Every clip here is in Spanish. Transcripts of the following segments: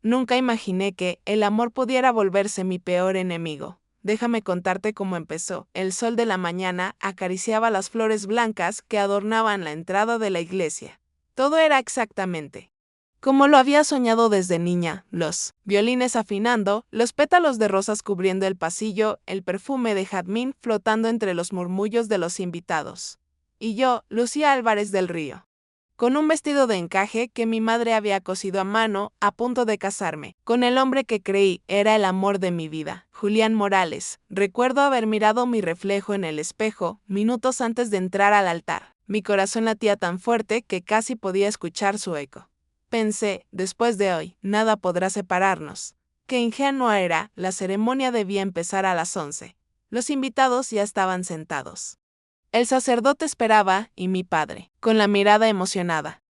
Nunca imaginé que el amor pudiera volverse mi peor enemigo. Déjame contarte cómo empezó. El sol de la mañana acariciaba las flores blancas que adornaban la entrada de la iglesia. Todo era exactamente como lo había soñado desde niña: los violines afinando, los pétalos de rosas cubriendo el pasillo, el perfume de jazmín flotando entre los murmullos de los invitados. Y yo, Lucía Álvarez del Río, con un vestido de encaje que mi madre había cosido a mano, a punto de casarme con el hombre que creí era el amor de mi vida, Julián Morales. Recuerdo haber mirado mi reflejo en el espejo minutos antes de entrar al altar. Mi corazón latía tan fuerte que casi podía escuchar su eco. Pensé, después de hoy, nada podrá separarnos. Qué ingenua era, la ceremonia debía empezar a las 11. Los invitados ya estaban sentados. El sacerdote esperaba, y mi padre, con la mirada emocionada,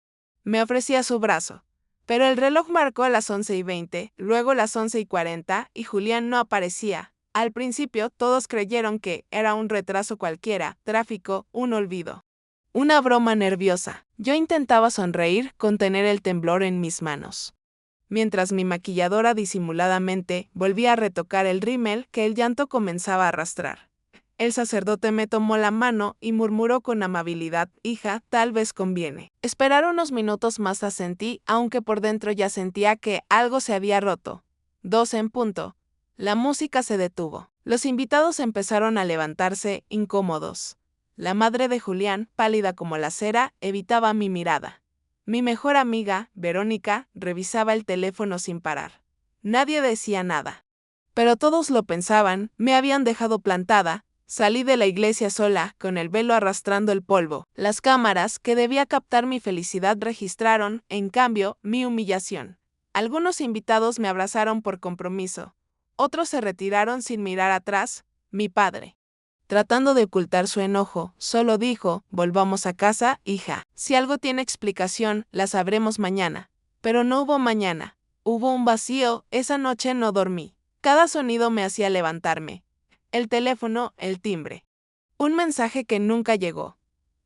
me ofrecía su brazo. Pero el reloj marcó las 11:20, luego las 11:40, y Julián no aparecía. Al principio todos creyeron que era un retraso cualquiera, tráfico, un olvido. Una broma nerviosa. Yo intentaba sonreír, contener el temblor en mis manos, mientras mi maquilladora disimuladamente volvía a retocar el rímel que el llanto comenzaba a arrastrar. El sacerdote me tomó la mano y murmuró con amabilidad: hija, tal vez conviene esperar unos minutos más. Asentí, aunque por dentro ya sentía que algo se había roto. 2 en punto. La música se detuvo. Los invitados empezaron a levantarse, incómodos. La madre de Julián, pálida como la cera, evitaba mi mirada. Mi mejor amiga, Verónica, revisaba el teléfono sin parar. Nadie decía nada. Pero todos lo pensaban, me habían dejado plantada. Salí de la iglesia sola, con el velo arrastrando el polvo. Las cámaras, que debía captar mi felicidad, registraron, en cambio, mi humillación. Algunos invitados me abrazaron por compromiso. Otros se retiraron sin mirar atrás. Mi padre, tratando de ocultar su enojo, solo dijo: volvamos a casa, hija. Si algo tiene explicación, la sabremos mañana. Pero no hubo mañana. Hubo un vacío. Esa noche no dormí. Cada sonido me hacía levantarme. El teléfono, el timbre. Un mensaje que nunca llegó.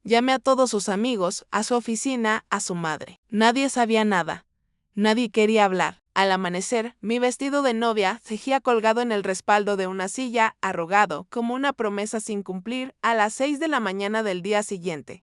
Llamé a todos sus amigos, a su oficina, a su madre. Nadie sabía nada. Nadie quería hablar. Al amanecer, mi vestido de novia seguía colgado en el respaldo de una silla, arrugado, como una promesa sin cumplir, a las 6 de la mañana del día siguiente.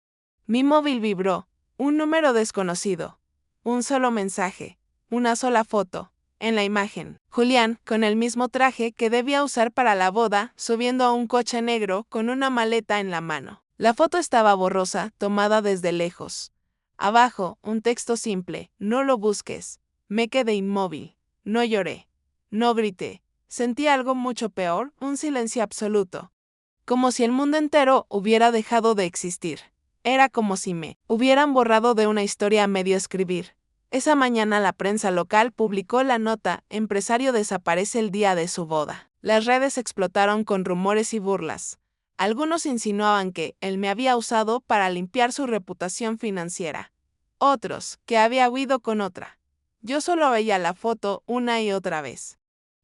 Mi móvil vibró. Un número desconocido. Un solo mensaje. Una sola foto. En la imagen, Julián, con el mismo traje que debía usar para la boda, subiendo a un coche negro con una maleta en la mano. La foto estaba borrosa, tomada desde lejos. Abajo, un texto simple: no lo busques. Me quedé inmóvil. No lloré. No grité. Sentí algo mucho peor, un silencio absoluto. Como si el mundo entero hubiera dejado de existir. Era como si me hubieran borrado de una historia a medio escribir. Esa mañana la prensa local publicó la nota: empresario desaparece el día de su boda. Las redes explotaron con rumores y burlas. Algunos insinuaban que él me había usado para limpiar su reputación financiera. Otros, que había huido con otra. Yo solo veía la foto una y otra vez,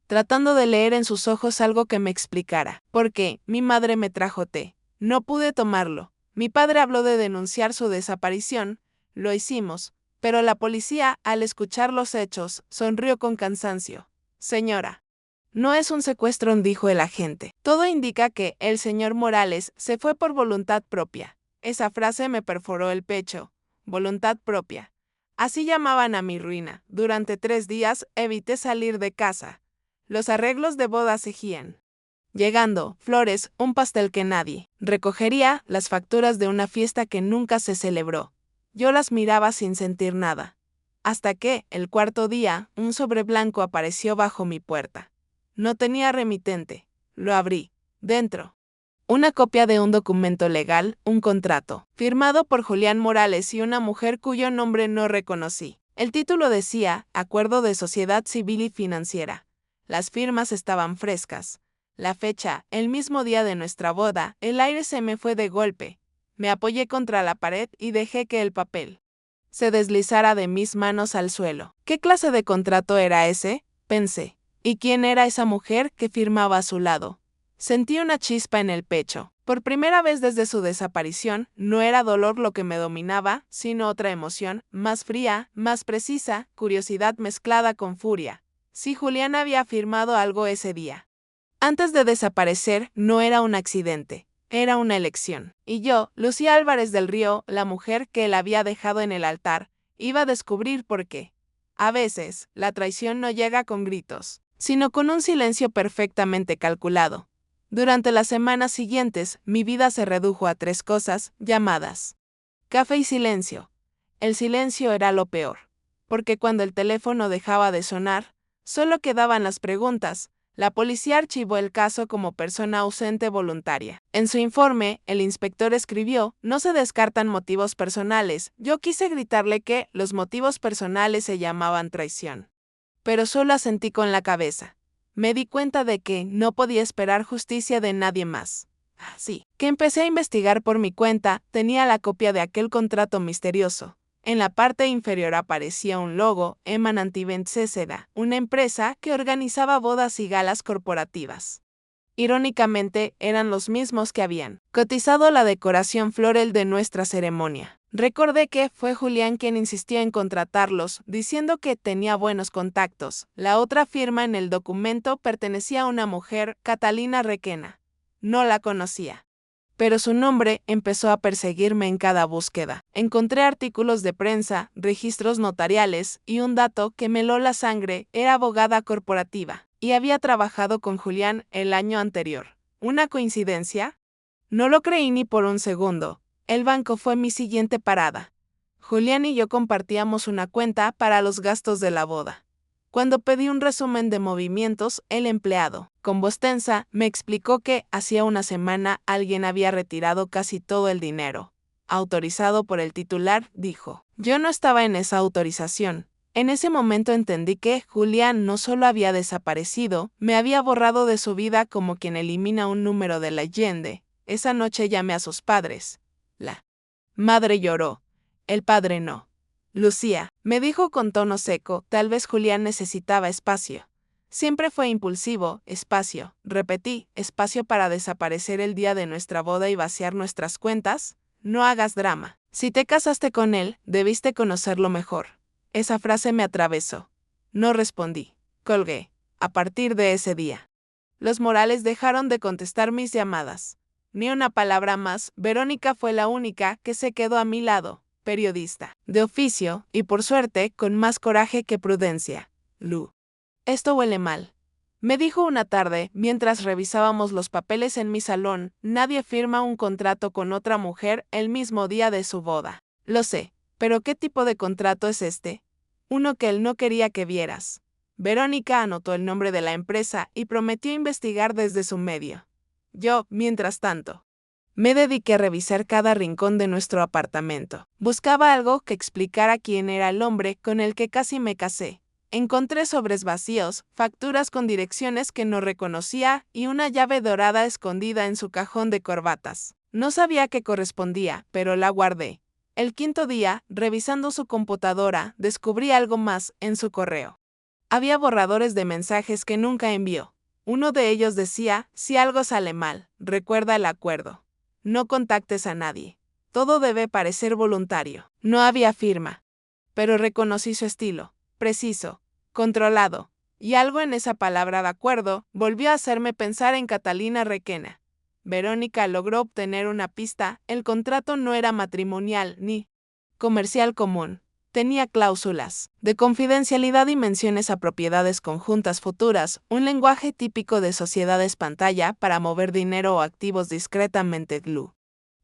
tratando de leer en sus ojos algo que me explicara. ¿Por qué? Mi madre me trajo té. No pude tomarlo. Mi padre habló de denunciar su desaparición. Lo hicimos. Pero la policía, al escuchar los hechos, sonrió con cansancio. Señora, no es un secuestro, dijo el agente. Todo indica que el señor Morales se fue por voluntad propia. Esa frase me perforó el pecho. Voluntad propia. Así llamaban a mi ruina. Durante 3 días evité salir de casa. Los arreglos de boda seguían llegando: flores, un pastel que nadie recogería, las facturas de una fiesta que nunca se celebró. Yo las miraba sin sentir nada. Hasta que, el 4.º día, un sobre blanco apareció bajo mi puerta. No tenía remitente. Lo abrí. Dentro, una copia de un documento legal, un contrato, firmado por Julián Morales y una mujer cuyo nombre no reconocí. El título decía: Acuerdo de Sociedad Civil y Financiera. Las firmas estaban frescas. La fecha, el mismo día de nuestra boda. El aire se me fue de golpe. Me apoyé contra la pared y dejé que el papel se deslizara de mis manos al suelo. ¿Qué clase de contrato era ese?, pensé. ¿Y quién era esa mujer que firmaba a su lado? Sentí una chispa en el pecho. Por primera vez desde su desaparición, no era dolor lo que me dominaba, sino otra emoción, más fría, más precisa, curiosidad mezclada con furia. Si Julián había afirmado algo ese día. Antes de desaparecer, no era un accidente, era una elección. Y yo, Lucía Álvarez del Río, la mujer que él había dejado en el altar, iba a descubrir por qué. A veces, la traición no llega con gritos, sino con un silencio perfectamente calculado. Durante las semanas siguientes, mi vida se redujo a 3 cosas, llamadas café y silencio. El silencio era lo peor, porque cuando el teléfono dejaba de sonar, solo quedaban las preguntas. La policía archivó el caso como persona ausente voluntaria. En su informe, el inspector escribió, no se descartan motivos personales. Yo quise gritarle que los motivos personales se llamaban traición. Pero solo asentí con la cabeza. Me di cuenta de que no podía esperar justicia de nadie más. Así que empecé a investigar por mi cuenta, tenía la copia de aquel contrato misterioso. En la parte inferior aparecía un logo, Emanant Events CCDA, una empresa que organizaba bodas y galas corporativas. Irónicamente, eran los mismos que habían cotizado la decoración floral de nuestra ceremonia. Recordé que fue Julián quien insistió en contratarlos, diciendo que tenía buenos contactos. La otra firma en el documento pertenecía a una mujer, Catalina Requena. No la conocía. Pero su nombre empezó a perseguirme en cada búsqueda. Encontré artículos de prensa, registros notariales y un dato que me heló la sangre: era abogada corporativa y había trabajado con Julián el año anterior. ¿Una coincidencia? No lo creí ni por un segundo. El banco fue mi siguiente parada. Julián y yo compartíamos una cuenta para los gastos de la boda. Cuando pedí un resumen de movimientos, el empleado, con voz tensa, me explicó que hacía una semana alguien había retirado casi todo el dinero. Autorizado por el titular, dijo. Yo no estaba en esa autorización. En ese momento entendí que Julián no solo había desaparecido, me había borrado de su vida como quien elimina un número de la Allende. Esa noche llamé a sus padres. La madre lloró, el padre no. Lucía, me dijo con tono seco, tal vez Julián necesitaba espacio. Siempre fue impulsivo, espacio. Repetí, espacio para desaparecer el día de nuestra boda y vaciar nuestras cuentas. No hagas drama. Si te casaste con él, debiste conocerlo mejor. Esa frase me atravesó. No respondí. Colgué. A partir de ese día, los Morales dejaron de contestar mis llamadas. Ni una palabra más. Verónica fue la única que se quedó a mi lado. Periodista, de oficio, y por suerte, con más coraje que prudencia. Lu. Esto huele mal. Me dijo una tarde, mientras revisábamos los papeles en mi salón, nadie firma un contrato con otra mujer el mismo día de su boda. Lo sé, pero ¿qué tipo de contrato es este? Uno que él no quería que vieras. Verónica anotó el nombre de la empresa y prometió investigar desde su medio. Yo, mientras tanto, me dediqué a revisar cada rincón de nuestro apartamento. Buscaba algo que explicara quién era el hombre con el que casi me casé. Encontré sobres vacíos, facturas con direcciones que no reconocía y una llave dorada escondida en su cajón de corbatas. No sabía qué correspondía, pero la guardé. El 5.º día, revisando su computadora, descubrí algo más en su correo. Había borradores de mensajes que nunca envió. Uno de ellos decía, si algo sale mal, recuerda el acuerdo. No contactes a nadie. Todo debe parecer voluntario. No había firma. Pero reconocí su estilo. Preciso, controlado. Y algo en esa palabra de acuerdo volvió a hacerme pensar en Catalina Requena. Verónica logró obtener una pista. El contrato no era matrimonial ni comercial común. Tenía cláusulas de confidencialidad y menciones a propiedades conjuntas futuras, un lenguaje típico de sociedades pantalla para mover dinero o activos discretamente. Glu.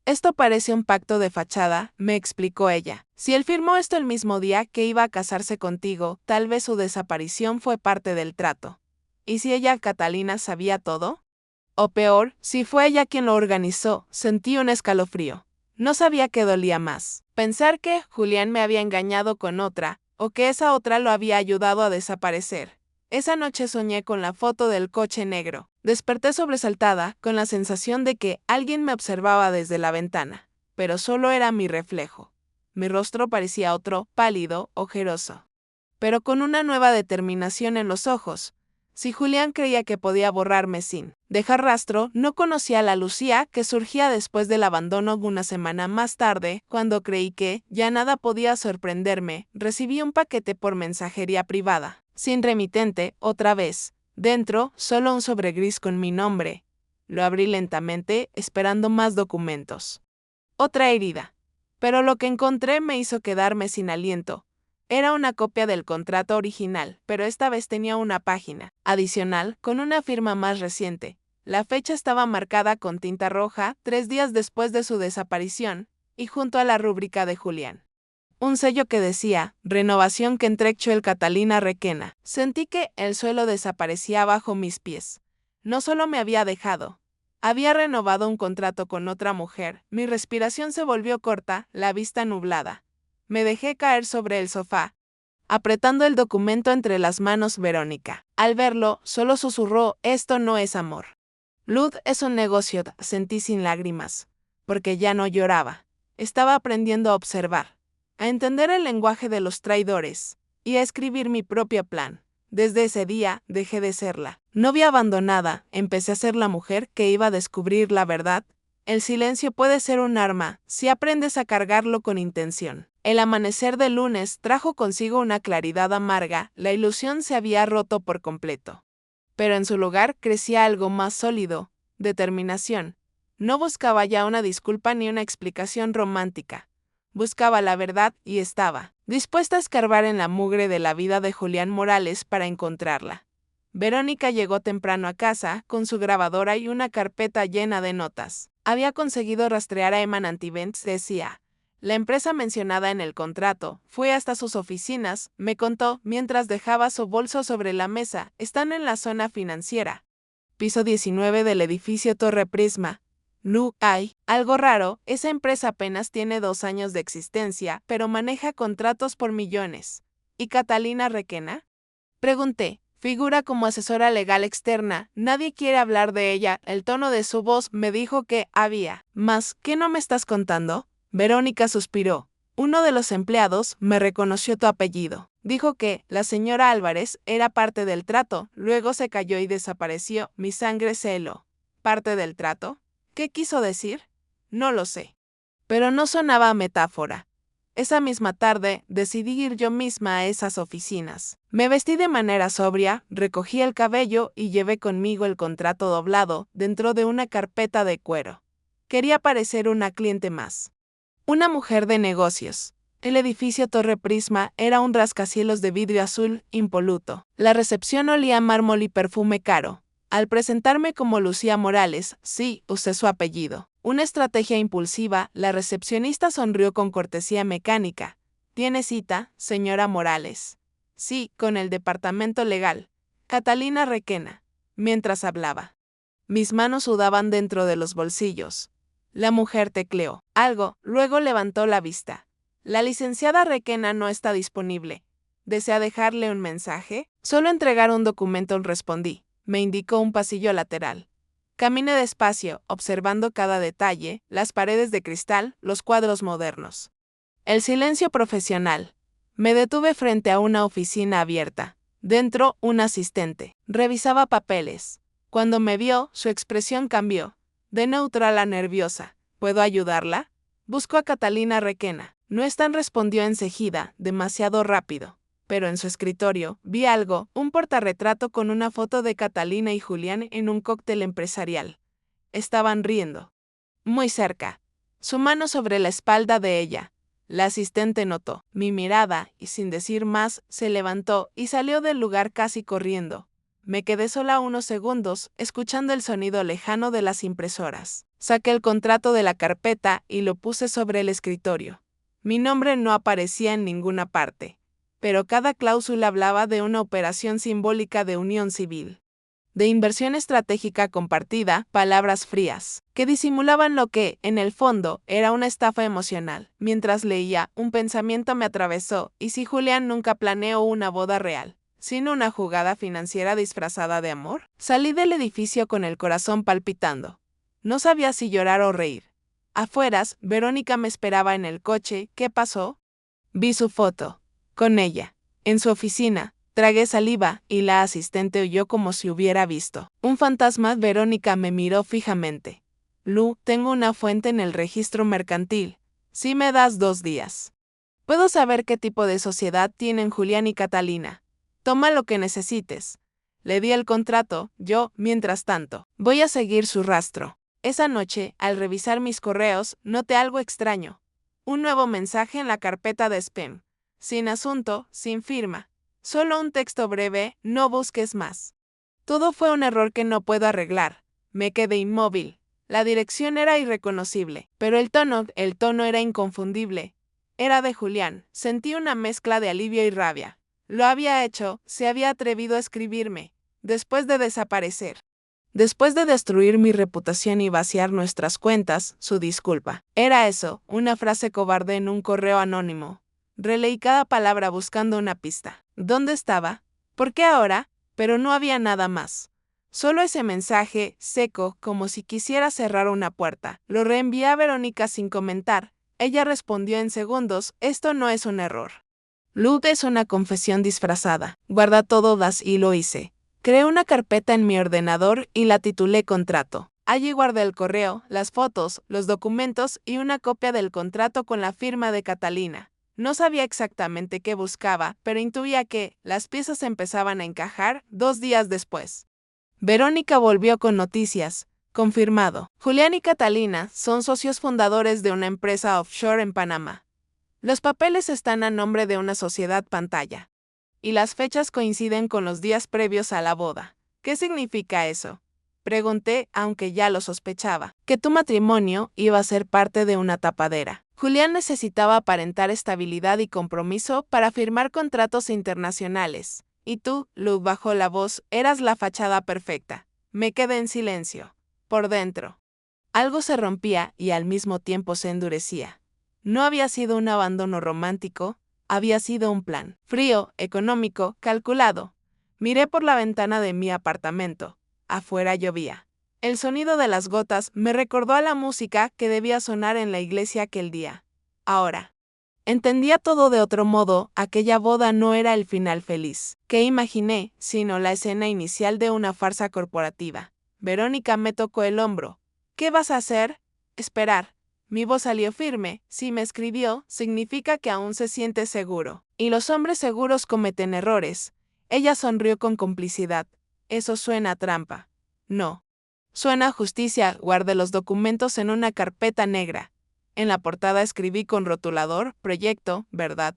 Esto parece un pacto de fachada, me explicó ella. Si él firmó esto el mismo día que iba a casarse contigo, tal vez su desaparición fue parte del trato. ¿Y si ella, Catalina, sabía todo? O peor, si fue ella quien lo organizó, sentí un escalofrío. No sabía qué dolía más. Pensar que Julián me había engañado con otra, o que esa otra lo había ayudado a desaparecer. Esa noche soñé con la foto del coche negro. Desperté sobresaltada, con la sensación de que alguien me observaba desde la ventana, pero solo era mi reflejo. Mi rostro parecía otro, pálido, ojeroso, pero con una nueva determinación en los ojos. Si Julián creía que podía borrarme sin dejar rastro, no conocía a la Lucía que surgía después del abandono. Una semana más tarde, cuando creí que ya nada podía sorprenderme, recibí un paquete por mensajería privada. Sin remitente, otra vez. Dentro, solo un sobre gris con mi nombre. Lo abrí lentamente, esperando más documentos. Otra herida. Pero lo que encontré me hizo quedarme sin aliento. Era una copia del contrato original, pero esta vez tenía una página adicional con una firma más reciente. La fecha estaba marcada con tinta roja 3 días después de su desaparición, y junto a la rúbrica de Julián. Un sello que decía, renovación que entrecho el Catalina Requena. Sentí que el suelo desaparecía bajo mis pies. No solo me había dejado, había renovado un contrato con otra mujer. Mi respiración se volvió corta, la vista nublada. Me dejé caer sobre el sofá, apretando el documento entre las manos. Verónica, al verlo, solo susurró, esto no es amor. Luz es un negocio, sentí sin lágrimas, porque ya no lloraba. Estaba aprendiendo a observar, a entender el lenguaje de los traidores, y a escribir mi propio plan. Desde ese día, dejé de ser la novia abandonada, empecé a ser la mujer que iba a descubrir la verdad. El silencio puede ser un arma, si aprendes a cargarlo con intención. El amanecer del lunes trajo consigo una claridad amarga, la ilusión se había roto por completo. Pero en su lugar crecía algo más sólido, determinación. No buscaba ya una disculpa ni una explicación romántica. Buscaba la verdad y estaba dispuesta a escarbar en la mugre de la vida de Julián Morales para encontrarla. Verónica llegó temprano a casa, con su grabadora y una carpeta llena de notas. Había conseguido rastrear a Emanant Events, decía. La empresa mencionada en el contrato fue hasta sus oficinas, me contó, mientras dejaba su bolso sobre la mesa. Están en la zona financiera. Piso 19 del edificio Torre Prisma. No hay algo raro, esa empresa apenas tiene 2 años de existencia, pero maneja contratos por millones. ¿Y Catalina Requena? Pregunté. Figura como asesora legal externa, nadie quiere hablar de ella. El tono de su voz me dijo que había más. ¿Qué no me estás contando? Verónica suspiró. Uno de los empleados me reconoció tu apellido. Dijo que la señora Álvarez era parte del trato, luego se cayó y desapareció. Mi sangre se heló. ¿Parte del trato? ¿Qué quiso decir? No lo sé. Pero no sonaba a metáfora. Esa misma tarde decidí ir yo misma a esas oficinas. Me vestí de manera sobria, recogí el cabello y llevé conmigo el contrato doblado dentro de una carpeta de cuero. Quería parecer una cliente más. Una mujer de negocios. El edificio Torre Prisma era un rascacielos de vidrio azul impoluto. La recepción olía a mármol y perfume caro. Al presentarme como Lucía Morales, sí, usé su apellido. Una estrategia impulsiva, la recepcionista sonrió con cortesía mecánica. ¿Tiene cita, señora Morales? Sí, con el departamento legal. Catalina Requena. Mientras hablaba. Mis manos sudaban dentro de los bolsillos. La mujer tecleó algo, luego levantó la vista. La licenciada Requena no está disponible. ¿Desea dejarle un mensaje? Solo entregar un documento, respondí. Me indicó un pasillo lateral. Caminé despacio, observando cada detalle, las paredes de cristal, los cuadros modernos. El silencio profesional. Me detuve frente a una oficina abierta. Dentro, un asistente. Revisaba papeles. Cuando me vio, su expresión cambió. De neutral a nerviosa. ¿Puedo ayudarla? Buscó a Catalina Requena. No están, respondió enseguida, demasiado rápido. Pero en su escritorio vi algo, un portarretrato con una foto de Catalina y Julián en un cóctel empresarial. Estaban riendo. Muy cerca. Su mano sobre la espalda de ella. La asistente notó mi mirada y sin decir más se levantó y salió del lugar casi corriendo. Me quedé sola unos segundos, escuchando el sonido lejano de las impresoras. Saqué el contrato de la carpeta y lo puse sobre el escritorio. Mi nombre no aparecía en ninguna parte, pero cada cláusula hablaba de una operación simbólica de unión civil, de inversión estratégica compartida, palabras frías, que disimulaban lo que, en el fondo, era una estafa emocional. Mientras leía, un pensamiento me atravesó, ¿y si Julián nunca planeó una boda real, sino una jugada financiera disfrazada de amor? Salí del edificio con el corazón palpitando. No sabía si llorar o reír. Afueras, Verónica me esperaba en el coche. ¿Qué pasó? Vi su foto. Con ella. En su oficina. Tragué saliva, y la asistente oyó como si hubiera visto un fantasma. Verónica me miró fijamente. Lu, tengo una fuente en el registro mercantil. Si me das 2 días. Puedo saber qué tipo de sociedad tienen Julián y Catalina. Toma lo que necesites. Le di el contrato, yo, mientras tanto, voy a seguir su rastro. Esa noche, al revisar mis correos, noté algo extraño. Un nuevo mensaje en la carpeta de spam. Sin asunto, sin firma. Solo un texto breve, no busques más. Todo fue un error que no puedo arreglar. Me quedé inmóvil. La dirección era irreconocible, pero el tono era inconfundible. Era de Julián. Sentí una mezcla de alivio y rabia. Lo había hecho, se había atrevido a escribirme, después de desaparecer. Después de destruir mi reputación y vaciar nuestras cuentas, su disculpa. Era eso, una frase cobarde en un correo anónimo. Releí cada palabra buscando una pista. ¿Dónde estaba? ¿Por qué ahora? Pero no había nada más. Solo ese mensaje, seco, como si quisiera cerrar una puerta. Lo reenvié a Verónica sin comentar. Ella respondió en segundos, esto no es un error. Luz es una confesión disfrazada. Guarda todo y lo hice. Creé una carpeta en mi ordenador y la titulé Contrato. Allí guardé el correo, las fotos, los documentos y una copia del contrato con la firma de Catalina. No sabía exactamente qué buscaba, pero intuía que las piezas empezaban a encajar 2 días después. Verónica volvió con noticias. Confirmado. Julián y Catalina son socios fundadores de una empresa offshore en Panamá. Los papeles están a nombre de una sociedad pantalla. Y las fechas coinciden con los días previos a la boda. ¿Qué significa eso? Pregunté, aunque ya lo sospechaba, que tu matrimonio iba a ser parte de una tapadera. Julián necesitaba aparentar estabilidad y compromiso para firmar contratos internacionales. Y tú, Luz, bajó la voz, eras la fachada perfecta. Me quedé en silencio. Por dentro. Algo se rompía y al mismo tiempo se endurecía. No había sido un abandono romántico, había sido un plan. Frío, económico, calculado. Miré por la ventana de mi apartamento. Afuera llovía. El sonido de las gotas me recordó a la música que debía sonar en la iglesia aquel día. Ahora. Entendía todo de otro modo, aquella boda no era el final feliz que imaginé, sino la escena inicial de una farsa corporativa. Verónica me tocó el hombro. ¿Qué vas a hacer? Esperar. Mi voz salió firme. Si me escribió, significa que aún se siente seguro. Y los hombres seguros cometen errores. Ella sonrió con complicidad. Eso suena a trampa. No. Suena a justicia. Guardé los documentos en una carpeta negra. En la portada escribí con rotulador, proyecto, verdad.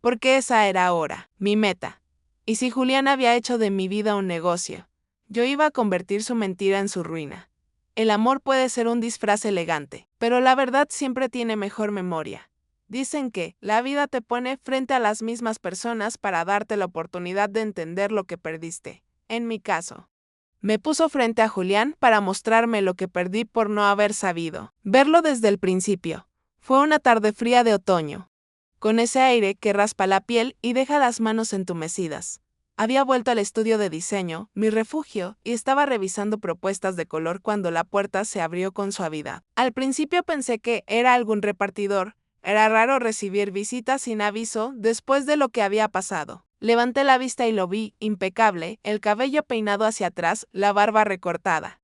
Porque esa era ahora mi meta. Y si Julián había hecho de mi vida un negocio, yo iba a convertir su mentira en su ruina. El amor puede ser un disfraz elegante, pero la verdad siempre tiene mejor memoria. Dicen que la vida te pone frente a las mismas personas para darte la oportunidad de entender lo que perdiste. En mi caso, me puso frente a Julián para mostrarme lo que perdí por no haber sabido verlo desde el principio. Fue una tarde fría de otoño, con ese aire que raspa la piel y deja las manos entumecidas. Había vuelto al estudio de diseño, mi refugio, y estaba revisando propuestas de color cuando la puerta se abrió con suavidad. Al principio pensé que era algún repartidor. Era raro recibir visitas sin aviso después de lo que había pasado. Levanté la vista y lo vi, impecable, el cabello peinado hacia atrás, la barba recortada.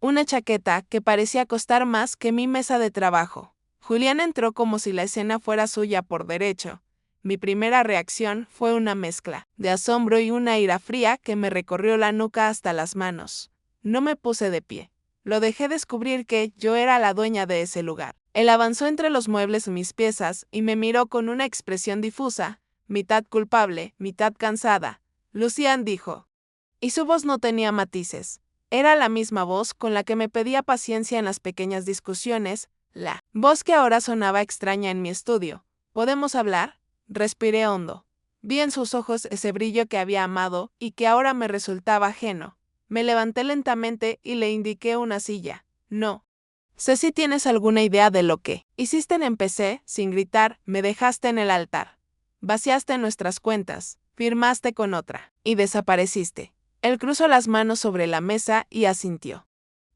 Una chaqueta que parecía costar más que mi mesa de trabajo. Julián entró como si la escena fuera suya por derecho. Mi primera reacción fue una mezcla de asombro y una ira fría que me recorrió la nuca hasta las manos. No me puse de pie. Lo dejé descubrir que yo era la dueña de ese lugar. Él avanzó entre los muebles mis piezas y me miró con una expresión difusa, mitad culpable, mitad cansada. Lucian dijo. Y su voz no tenía matices. Era la misma voz con la que me pedía paciencia en las pequeñas discusiones, la voz que ahora sonaba extraña en mi estudio. ¿Podemos hablar? Respiré hondo. Vi en sus ojos ese brillo que había amado y que ahora me resultaba ajeno. Me levanté lentamente y le indiqué una silla. No. Sé si tienes alguna idea de lo que hiciste en empecé, sin gritar, me dejaste en el altar. Vaciaste nuestras cuentas, firmaste con otra, y desapareciste. Él cruzó las manos sobre la mesa y asintió.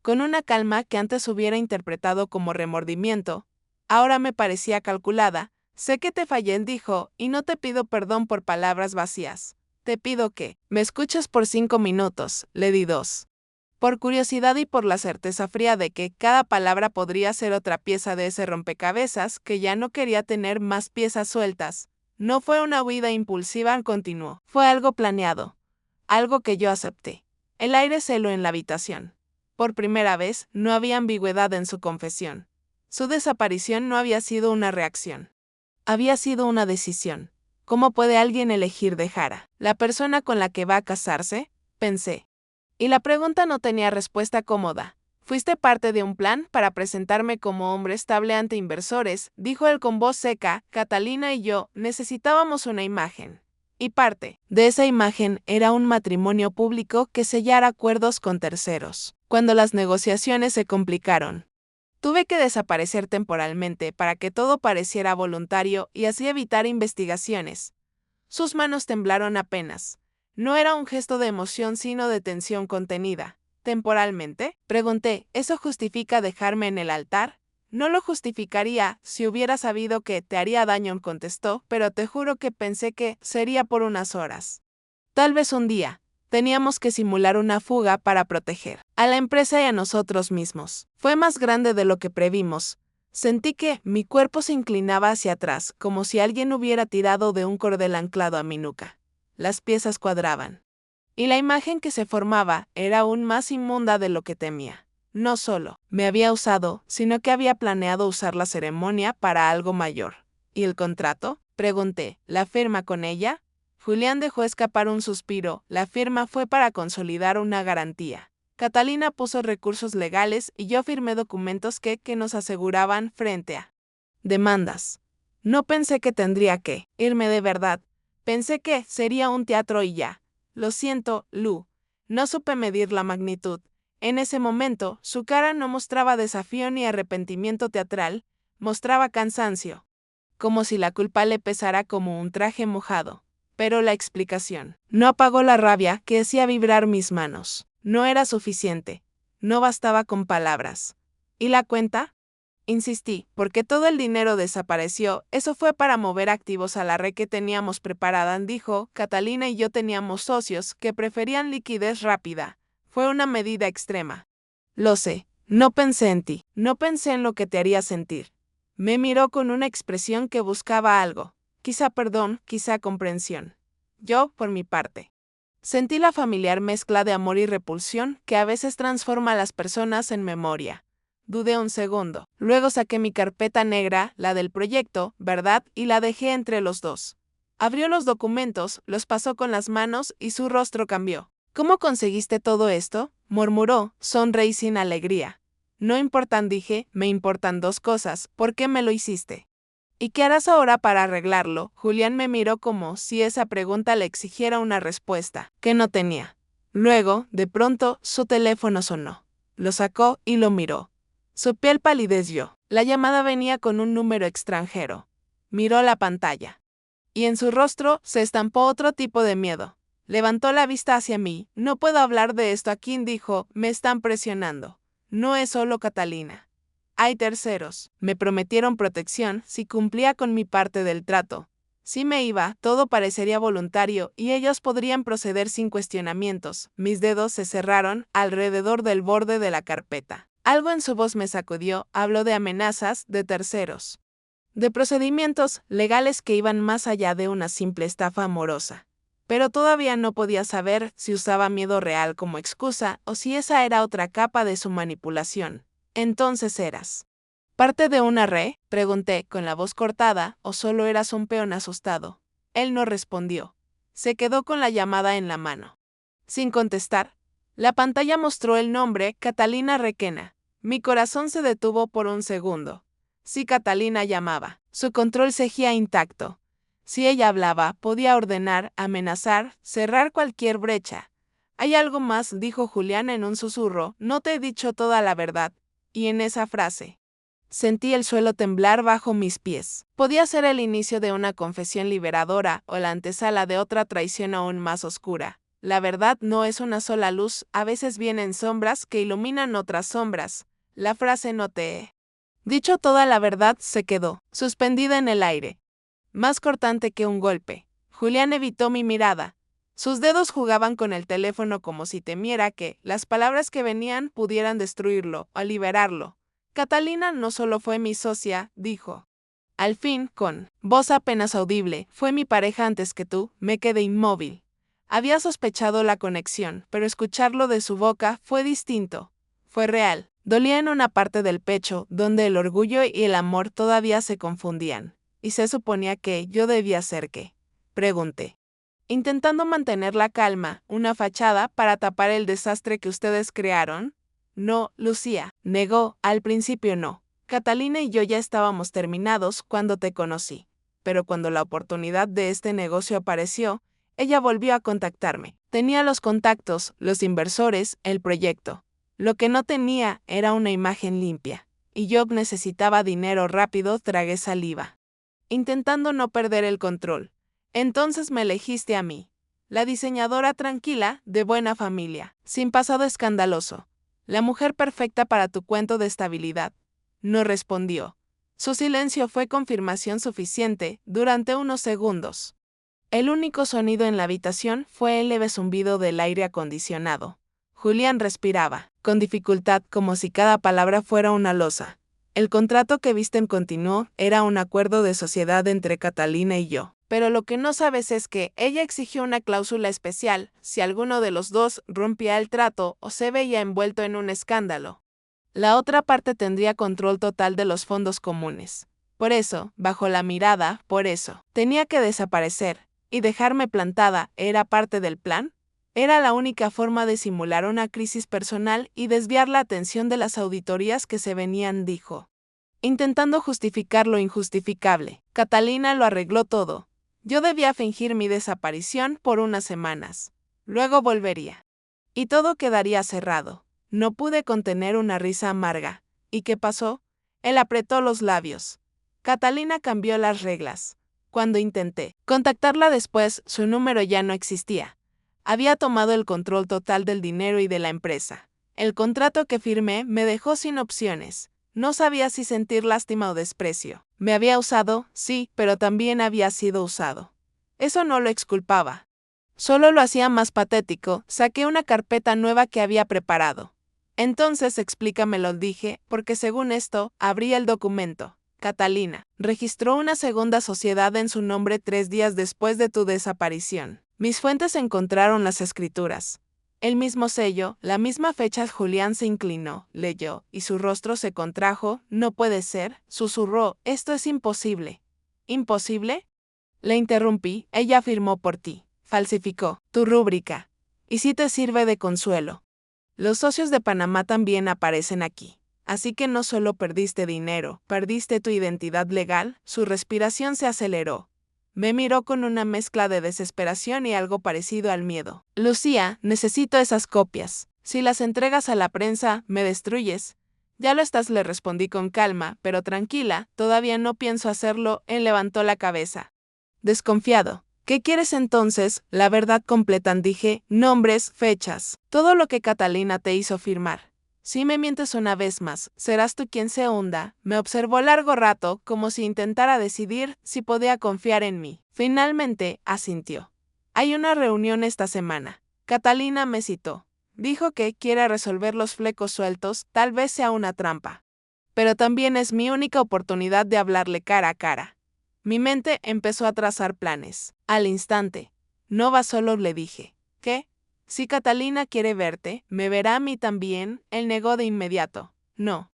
Con una calma que antes hubiera interpretado como remordimiento, ahora me parecía calculada. Sé que te fallé, dijo, y no te pido perdón por palabras vacías. Te pido que me escuches por 5 minutos, le di 2. Por curiosidad y por la certeza fría de que cada palabra podría ser otra pieza de ese rompecabezas que ya no quería tener más piezas sueltas. No fue una huida impulsiva, continuó. Fue algo planeado. Algo que yo acepté. El aire se heló en la habitación. Por primera vez, no había ambigüedad en su confesión. Su desaparición no había sido una reacción. Había sido una decisión. ¿Cómo puede alguien elegir dejar a la persona con la que va a casarse? Pensé. Y la pregunta no tenía respuesta cómoda. Fuiste parte de un plan para presentarme como hombre estable ante inversores, dijo él con voz seca. Catalina y yo necesitábamos una imagen. Y parte de esa imagen era un matrimonio público que sellara acuerdos con terceros. Cuando las negociaciones se complicaron, tuve que desaparecer temporalmente para que todo pareciera voluntario y así evitar investigaciones. Sus manos temblaron apenas. No era un gesto de emoción sino de tensión contenida. ¿Temporalmente? Pregunté, ¿eso justifica dejarme en el altar? No lo justificaría si hubiera sabido que te haría daño, contestó, pero te juro que pensé que sería por unas horas. Tal vez un día. Teníamos que simular una fuga para proteger a la empresa y a nosotros mismos. Fue más grande de lo que previmos. Sentí que mi cuerpo se inclinaba hacia atrás, como si alguien hubiera tirado de un cordel anclado a mi nuca. Las piezas cuadraban. Y la imagen que se formaba era aún más inmunda de lo que temía. No solo me había usado, sino que había planeado usar la ceremonia para algo mayor. ¿Y el contrato? Pregunté. ¿La firma con ella? Julián dejó escapar un suspiro. La firma fue para consolidar una garantía. Catalina puso recursos legales y yo firmé documentos que nos aseguraban frente a demandas. No pensé que tendría que irme de verdad. Pensé que sería un teatro y ya. Lo siento, Lu. No supe medir la magnitud. En ese momento, su cara no mostraba desafío ni arrepentimiento teatral, mostraba cansancio. Como si la culpa le pesara como un traje mojado. Pero la explicación no apagó la rabia que hacía vibrar mis manos. No era suficiente. No bastaba con palabras. ¿Y la cuenta? Insistí, porque todo el dinero desapareció. Eso fue para mover activos a la red que teníamos preparada, dijo. Catalina y yo teníamos socios que preferían liquidez rápida. Fue una medida extrema. Lo sé. No pensé en ti. No pensé en lo que te haría sentir. Me miró con una expresión que buscaba algo. Quizá perdón, quizá comprensión. Yo, por mi parte, sentí la familiar mezcla de amor y repulsión que a veces transforma a las personas en memoria. Dudé un segundo. Luego saqué mi carpeta negra, la del proyecto, ¿verdad? Y la dejé entre los dos. Abrió los documentos, los pasó con las manos y su rostro cambió. ¿Cómo conseguiste todo esto? Murmuró, sonreí sin alegría. No importan, dije, me importan dos cosas. ¿Por qué me lo hiciste? ¿Y qué harás ahora para arreglarlo? Julián me miró como si esa pregunta le exigiera una respuesta, que no tenía. Luego, de pronto, su teléfono sonó. Lo sacó y lo miró. Su piel palideció. La llamada venía con un número extranjero. Miró la pantalla. Y en su rostro se estampó otro tipo de miedo. Levantó la vista hacia mí. No puedo hablar de esto aquí, dijo, me están presionando. No es solo Catalina. Hay terceros. Me prometieron protección si cumplía con mi parte del trato. Si me iba, todo parecería voluntario y ellos podrían proceder sin cuestionamientos. Mis dedos se cerraron alrededor del borde de la carpeta. Algo en su voz me sacudió, habló de amenazas, de terceros. De procedimientos legales que iban más allá de una simple estafa amorosa. Pero todavía no podía saber si usaba miedo real como excusa o si esa era otra capa de su manipulación. Entonces eras parte de una red, pregunté con la voz cortada, o solo eras un peón asustado. Él no respondió. Se quedó con la llamada en la mano. Sin contestar, la pantalla mostró el nombre Catalina Requena. Mi corazón se detuvo por un segundo. Si Catalina llamaba, su control seguía intacto. Si ella hablaba, podía ordenar, amenazar, cerrar cualquier brecha. Hay algo más, dijo Julián en un susurro, no te he dicho toda la verdad. Y en esa frase, sentí el suelo temblar bajo mis pies. Podía ser el inicio de una confesión liberadora o la antesala de otra traición aún más oscura. La verdad no es una sola luz, a veces vienen sombras que iluminan otras sombras. La frase no te he dicho toda la verdad se quedó, suspendida en el aire. Más cortante que un golpe. Julián evitó mi mirada. Sus dedos jugaban con el teléfono como si temiera que las palabras que venían pudieran destruirlo o liberarlo. Catalina no solo fue mi socia, dijo. Al fin, con voz apenas audible, fue mi pareja antes que tú. Me quedé inmóvil. Había sospechado la conexión, pero escucharlo de su boca fue distinto. Fue real. Dolía en una parte del pecho, donde el orgullo y el amor todavía se confundían. Y se suponía que yo debía ser qué. Pregunté. Intentando mantener la calma, ¿una fachada para tapar el desastre que ustedes crearon? No, Lucía, negó, al principio no. Catalina y yo ya estábamos terminados cuando te conocí. Pero cuando la oportunidad de este negocio apareció, ella volvió a contactarme. Tenía los contactos, los inversores, el proyecto. Lo que no tenía era una imagen limpia. Y yo necesitaba dinero rápido, tragué saliva, intentando no perder el control. Entonces me elegiste a mí, la diseñadora tranquila, de buena familia, sin pasado escandaloso, la mujer perfecta para tu cuento de estabilidad. No respondió. Su silencio fue confirmación suficiente durante unos segundos. El único sonido en la habitación fue el leve zumbido del aire acondicionado. Julián respiraba, con dificultad, como si cada palabra fuera una losa. El contrato que viste continuó, era un acuerdo de sociedad entre Catalina y yo. Pero lo que no sabes es que ella exigió una cláusula especial si alguno de los dos rompía el trato o se veía envuelto en un escándalo. La otra parte tendría control total de los fondos comunes. Por eso, bajo la mirada, por eso, tenía que desaparecer y dejarme plantada. ¿Era parte del plan? Era la única forma de simular una crisis personal y desviar la atención de las auditorías que se venían, dijo. Intentando justificar lo injustificable, Catalina lo arregló todo. Yo debía fingir mi desaparición por unas semanas. Luego volvería. Y todo quedaría cerrado. No pude contener una risa amarga. ¿Y qué pasó? Él apretó los labios. Catalina cambió las reglas. Cuando intenté contactarla después, su número ya no existía. Había tomado el control total del dinero y de la empresa. El contrato que firmé me dejó sin opciones. No sabía si sentir lástima o desprecio. Me había usado, sí, pero también había sido usado. Eso no lo exculpaba. Solo lo hacía más patético. Saqué una carpeta nueva que había preparado. Entonces explícamelo, dije, porque según esto, abrí el documento. Catalina registró una segunda sociedad en su nombre 3 días después de tu desaparición. Mis fuentes encontraron las escrituras. El mismo sello, la misma fecha. Julián se inclinó, leyó, y su rostro se contrajo. No puede ser, susurró, esto es imposible. ¿Imposible? Le interrumpí, ella firmó por ti, falsificó tu rúbrica. ¿Y si te sirve de consuelo? Los socios de Panamá también aparecen aquí. Así que no solo perdiste dinero, perdiste tu identidad legal. Su respiración se aceleró. Me miró con una mezcla de desesperación y algo parecido al miedo. Lucía, necesito esas copias. Si las entregas a la prensa, me destruyes. Ya lo estás, le respondí con calma, pero tranquila, todavía no pienso hacerlo. Él levantó la cabeza. Desconfiado. ¿Qué quieres entonces? La verdad completa, dije, nombres, fechas, todo lo que Catalina te hizo firmar. Si me mientes una vez más, serás tú quien se hunda. Me observó largo rato, como si intentara decidir si podía confiar en mí. Finalmente, asintió. Hay una reunión esta semana. Catalina me citó. Dijo que quiere resolver los flecos sueltos, tal vez sea una trampa. Pero también es mi única oportunidad de hablarle cara a cara. Mi mente empezó a trazar planes. Al instante. No va solo, le dije. ¿Qué? Si Catalina quiere verte, me verá a mí también. Él negó de inmediato. No.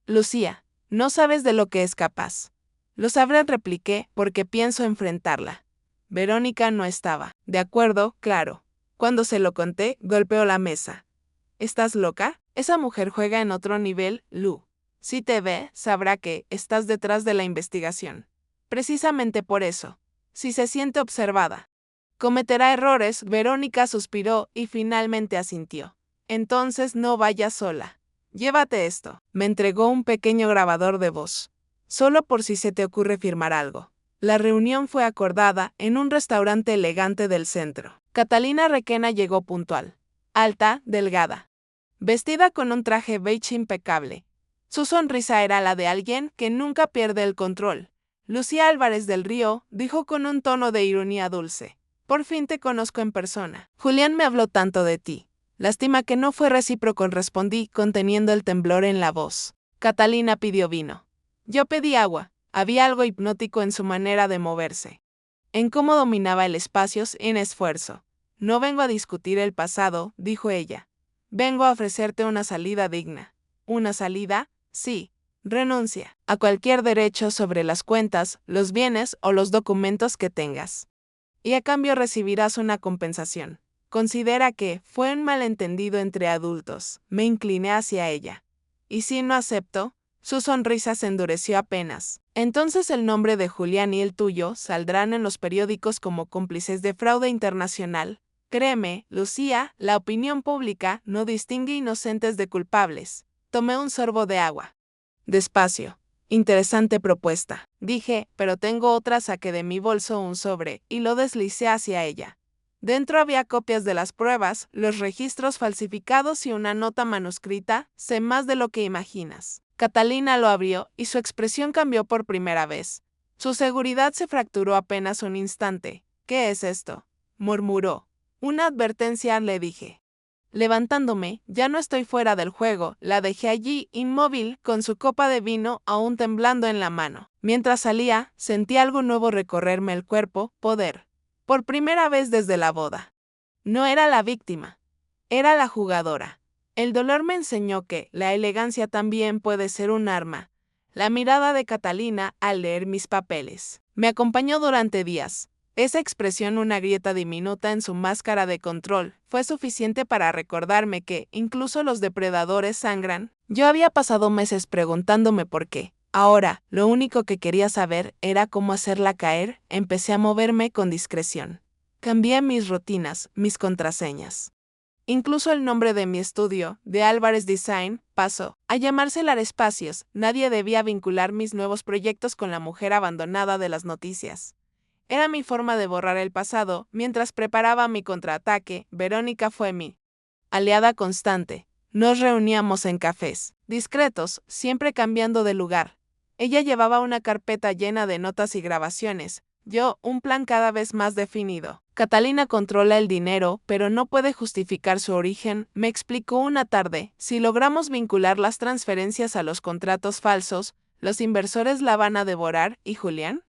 Lucía, no sabes de lo que es capaz. Lo sabré, repliqué, porque pienso enfrentarla. Verónica no estaba. De acuerdo, claro. Cuando se lo conté, golpeó la mesa. ¿Estás loca? Esa mujer juega en otro nivel, Lu. Si te ve, sabrá que estás detrás de la investigación. Precisamente por eso. Si se siente observada, cometerá errores. Verónica suspiró y finalmente asintió. Entonces no vayas sola. Llévate esto. Me entregó un pequeño grabador de voz. Solo por si se te ocurre firmar algo. La reunión fue acordada en un restaurante elegante del centro. Catalina Requena llegó puntual. Alta, delgada. Vestida con un traje beige impecable. Su sonrisa era la de alguien que nunca pierde el control. Lucía Álvarez del Río, dijo con un tono de ironía dulce. Por fin te conozco en persona. Julián me habló tanto de ti. Lástima que no fue recíproco, respondí, conteniendo el temblor en la voz. Catalina pidió vino. Yo pedí agua. Había algo hipnótico en su manera de moverse. En cómo dominaba el espacio sin esfuerzo. No vengo a discutir el pasado, dijo ella. Vengo a ofrecerte una salida digna. ¿Una salida? Sí. Renuncia a cualquier derecho sobre las cuentas, los bienes o los documentos que tengas. Y a cambio recibirás una compensación. Considera que fue un malentendido entre adultos. Me incliné hacia ella. ¿Y si no acepto? Su sonrisa se endureció apenas. Entonces el nombre de Julián y el tuyo saldrán en los periódicos como cómplices de fraude internacional. Créeme, Lucía, la opinión pública no distingue inocentes de culpables. Tomé un sorbo de agua. Despacio. Interesante propuesta, dije, pero tengo otra. Saqué de mi bolso un sobre y lo deslicé hacia ella. Dentro había copias de las pruebas, los registros falsificados y una nota manuscrita. Sé más de lo que imaginas. Catalina lo abrió y su expresión cambió por primera vez. Su seguridad se fracturó apenas un instante. ¿Qué es esto?, murmuró. Una advertencia, le dije. Levantándome, ya no estoy fuera del juego, la dejé allí, inmóvil, con su copa de vino aún temblando en la mano. Mientras salía, sentí algo nuevo recorrerme el cuerpo, poder. Por primera vez desde la boda. No era la víctima, era la jugadora. El dolor me enseñó que la elegancia también puede ser un arma. La mirada de Catalina al leer mis papeles me acompañó durante días. Esa expresión, una grieta diminuta en su máscara de control, fue suficiente para recordarme que, incluso los depredadores sangran. Yo había pasado meses preguntándome por qué. Ahora, lo único que quería saber era cómo hacerla caer. Empecé a moverme con discreción. Cambié mis rutinas, mis contraseñas. Incluso el nombre de mi estudio, de Álvarez Design, pasó a llamarse Lar Espacios. Nadie debía vincular mis nuevos proyectos con la mujer abandonada de las noticias. Era mi forma de borrar el pasado. Mientras preparaba mi contraataque, Verónica fue mi aliada constante. Nos reuníamos en cafés discretos, siempre cambiando de lugar. Ella llevaba una carpeta llena de notas y grabaciones, yo un plan cada vez más definido. Catalina controla el dinero, pero no puede justificar su origen, me explicó una tarde. Si logramos vincular las transferencias a los contratos falsos, los inversores la van a devorar. ¿Y Julián?,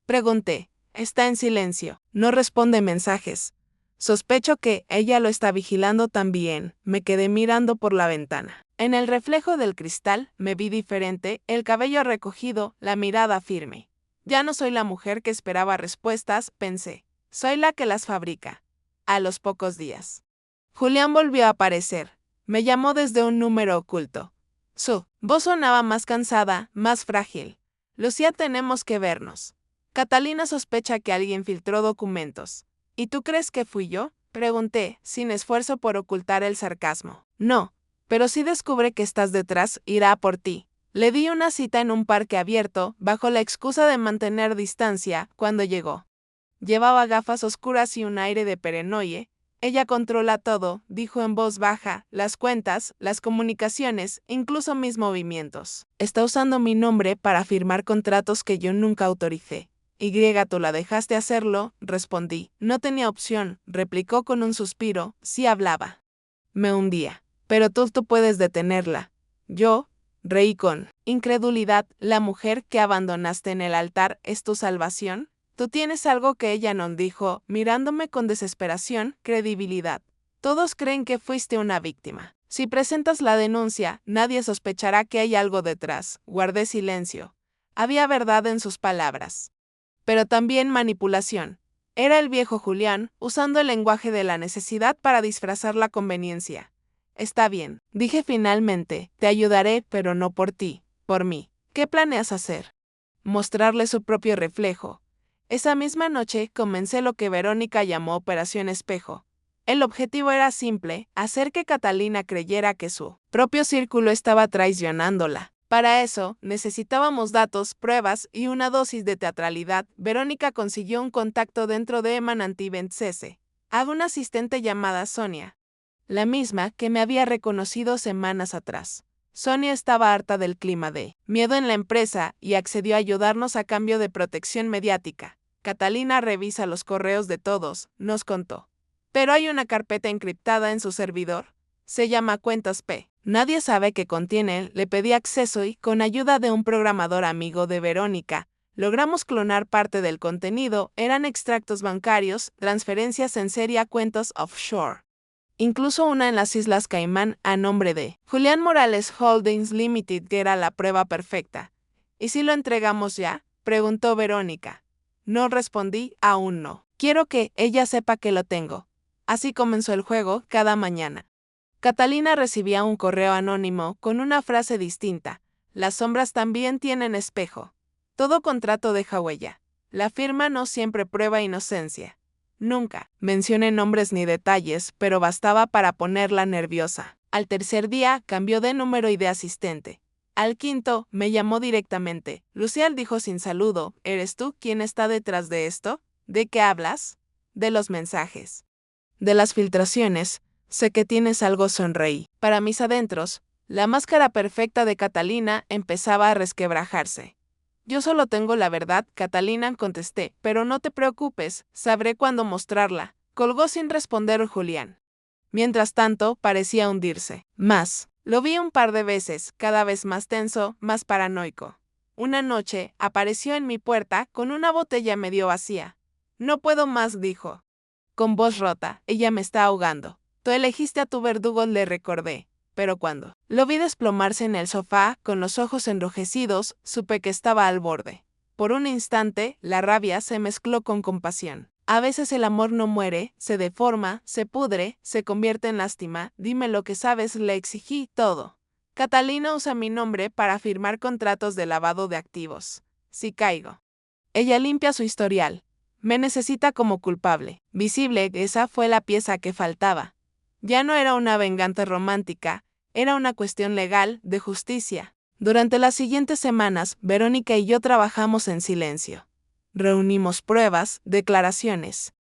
pregunté. Está en silencio, no responde mensajes. Sospecho que ella lo está vigilando también. Me quedé mirando por la ventana. En el reflejo del cristal me vi diferente, el cabello recogido, la mirada firme. Ya no soy la mujer que esperaba respuestas, pensé. Soy la que las fabrica. A los pocos días, Julián volvió a aparecer. Me llamó desde un número oculto. Su voz sonaba más cansada, más frágil. Lucía, tenemos que vernos. Catalina sospecha que alguien filtró documentos. ¿Y tú crees que fui yo?, pregunté, sin esfuerzo por ocultar el sarcasmo. No, pero si descubre que estás detrás, irá a por ti. Le di una cita en un parque abierto, bajo la excusa de mantener distancia, cuando llegó. Llevaba gafas oscuras y un aire de paranoia. Ella controla todo, dijo en voz baja, las cuentas, las comunicaciones, incluso mis movimientos. Está usando mi nombre para firmar contratos que yo nunca autoricé. Tú la dejaste hacerlo, respondí. No tenía opción, replicó con un suspiro. Sí hablaba. Me hundía. Pero tú puedes detenerla. Yo reí con incredulidad. ¿La mujer que abandonaste en el altar es tu salvación? Tú tienes algo que ella no dijo, mirándome con desesperación, credibilidad. Todos creen que fuiste una víctima. Si presentas la denuncia, nadie sospechará que hay algo detrás. Guardé silencio. Había verdad en sus palabras, pero también manipulación. Era el viejo Julián, usando el lenguaje de la necesidad para disfrazar la conveniencia. Está bien, dije finalmente, te ayudaré, pero no por ti, por mí. ¿Qué planeas hacer? Mostrarle su propio reflejo. Esa misma noche comencé lo que Verónica llamó Operación Espejo. El objetivo era simple, hacer que Catalina creyera que su propio círculo estaba traicionándola. Para eso, necesitábamos datos, pruebas y una dosis de teatralidad. Verónica consiguió un contacto dentro de Emananti Bentzese. Había una asistente llamada Sonia, la misma que me había reconocido semanas atrás. Sonia estaba harta del clima de miedo en la empresa y accedió a ayudarnos a cambio de protección mediática. Catalina revisa los correos de todos, nos contó. Pero hay una carpeta encriptada en su servidor. Se llama Cuentas P. Nadie sabe qué contiene. Le pedí acceso y, con ayuda de un programador amigo de Verónica, logramos clonar parte del contenido. Eran extractos bancarios, transferencias en serie a cuentas offshore. Incluso una en las Islas Caimán a nombre de Julián Morales Holdings Limited, que era la prueba perfecta. ¿Y si lo entregamos ya?, preguntó Verónica. No respondí, aún no. Quiero que ella sepa que lo tengo. Así comenzó el juego cada mañana. Catalina recibía un correo anónimo con una frase distinta. Las sombras también tienen espejo. Todo contrato deja huella. La firma no siempre prueba inocencia. Nunca mencioné nombres ni detalles, pero bastaba para ponerla nerviosa. Al tercer día cambió de número y de asistente. Al quinto me llamó directamente. Lucial dijo sin saludo, ¿eres tú quien está detrás de esto? ¿De qué hablas? De los mensajes. De las filtraciones. Sé que tienes algo, sonreí. Para mis adentros, la máscara perfecta de Catalina empezaba a resquebrajarse. Yo solo tengo la verdad, Catalina, contesté, pero no te preocupes, sabré cuándo mostrarla. Colgó sin responder Julián. Mientras tanto, parecía hundirse. Más. Lo vi un par de veces, cada vez más tenso, más paranoico. Una noche, apareció en mi puerta con una botella medio vacía. No puedo más, dijo. Con voz rota, ella me está ahogando. Tú elegiste a tu verdugo, le recordé. Pero cuando lo vi desplomarse en el sofá, con los ojos enrojecidos, supe que estaba al borde. Por un instante, la rabia se mezcló con compasión. A veces el amor no muere, se deforma, se pudre, se convierte en lástima. Dime lo que sabes, le exigí todo. Catalina usa mi nombre para firmar contratos de lavado de activos. Si caigo. Ella limpia su historial. Me necesita como culpable. Visible, esa fue la pieza que faltaba. Ya no era una venganza romántica, era una cuestión legal, de justicia. Durante las siguientes semanas, Verónica y yo trabajamos en silencio. Reunimos pruebas, declaraciones,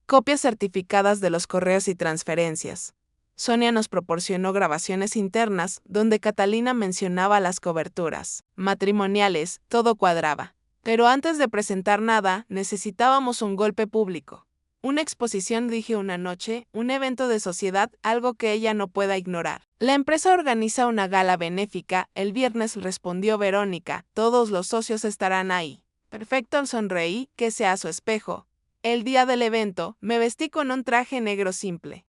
copias certificadas de los correos y transferencias. Sonia nos proporcionó grabaciones internas donde Catalina mencionaba las coberturas matrimoniales, todo cuadraba. Pero antes de presentar nada, necesitábamos un golpe público. Una exposición, dije una noche, un evento de sociedad, algo que ella no pueda ignorar. La empresa organiza una gala benéfica, el viernes, respondió Verónica, todos los socios estarán ahí. Perfecto, sonreí, que sea su espejo. El día del evento, me vestí con un traje negro simple.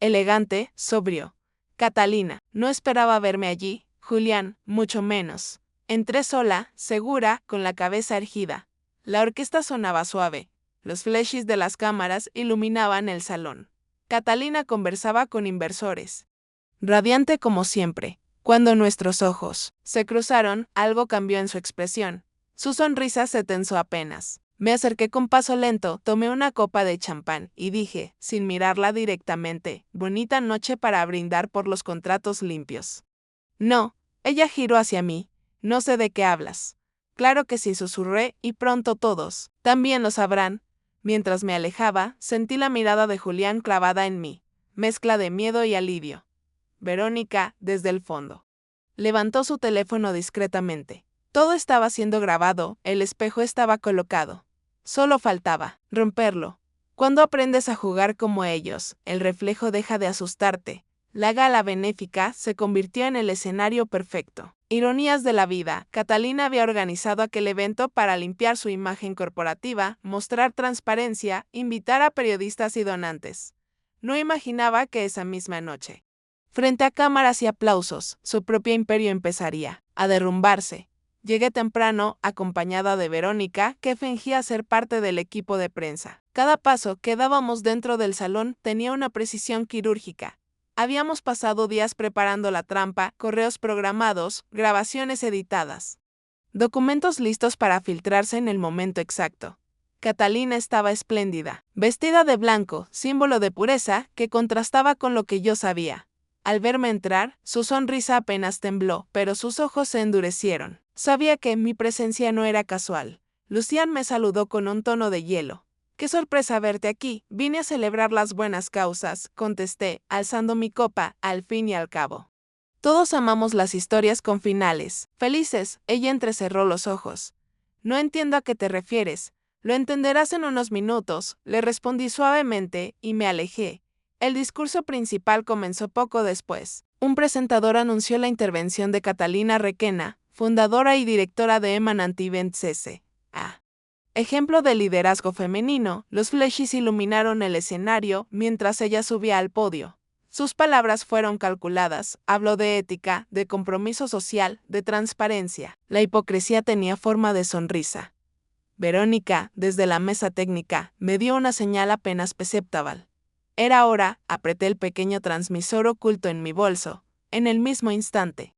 Elegante, sobrio. Catalina, no esperaba verme allí, Julián, mucho menos. Entré sola, segura, con la cabeza erguida. La orquesta sonaba suave. Los flashes de las cámaras iluminaban el salón. Catalina conversaba con inversores. Radiante como siempre. Cuando nuestros ojos se cruzaron, algo cambió en su expresión. Su sonrisa se tensó apenas. Me acerqué con paso lento, tomé una copa de champán y dije, sin mirarla directamente, bonita noche para brindar por los contratos limpios. No, ella giró hacia mí. No sé de qué hablas. Claro que sí, susurré, y pronto todos también lo sabrán. Mientras me alejaba, sentí la mirada de Julián clavada en mí, mezcla de miedo y alivio. Verónica, desde el fondo. Levantó su teléfono discretamente. Todo estaba siendo grabado, el espejo estaba colocado. Solo faltaba romperlo. Cuando aprendes a jugar como ellos, el reflejo deja de asustarte. La gala benéfica se convirtió en el escenario perfecto. Ironías de la vida, Catalina había organizado aquel evento para limpiar su imagen corporativa, mostrar transparencia, invitar a periodistas y donantes. No imaginaba que esa misma noche, frente a cámaras y aplausos, su propio imperio empezaría a derrumbarse. Llegué temprano, acompañada de Verónica, que fingía ser parte del equipo de prensa. Cada paso que dábamos dentro del salón tenía una precisión quirúrgica. Habíamos pasado días preparando la trampa, correos programados, grabaciones editadas, documentos listos para filtrarse en el momento exacto. Catalina estaba espléndida, vestida de blanco, símbolo de pureza que contrastaba con lo que yo sabía. Al verme entrar, su sonrisa apenas tembló, pero sus ojos se endurecieron. Sabía que mi presencia no era casual. Lucián me saludó con un tono de hielo. «Qué sorpresa verte aquí, vine a celebrar las buenas causas», contesté, alzando mi copa, al fin y al cabo. Todos amamos las historias con finales felices, ella entrecerró los ojos. No entiendo a qué te refieres. Lo entenderás en unos minutos, le respondí suavemente y me alejé. El discurso principal comenzó poco después. Un presentador anunció la intervención de Catalina Requena, fundadora y directora de Emanant Events S.A. Ejemplo de liderazgo femenino, los flashes iluminaron el escenario mientras ella subía al podio. Sus palabras fueron calculadas, habló de ética, de compromiso social, de transparencia. La hipocresía tenía forma de sonrisa. Verónica, desde la mesa técnica, me dio una señal apenas perceptible. Era hora, apreté el pequeño transmisor oculto en mi bolso. En el mismo instante,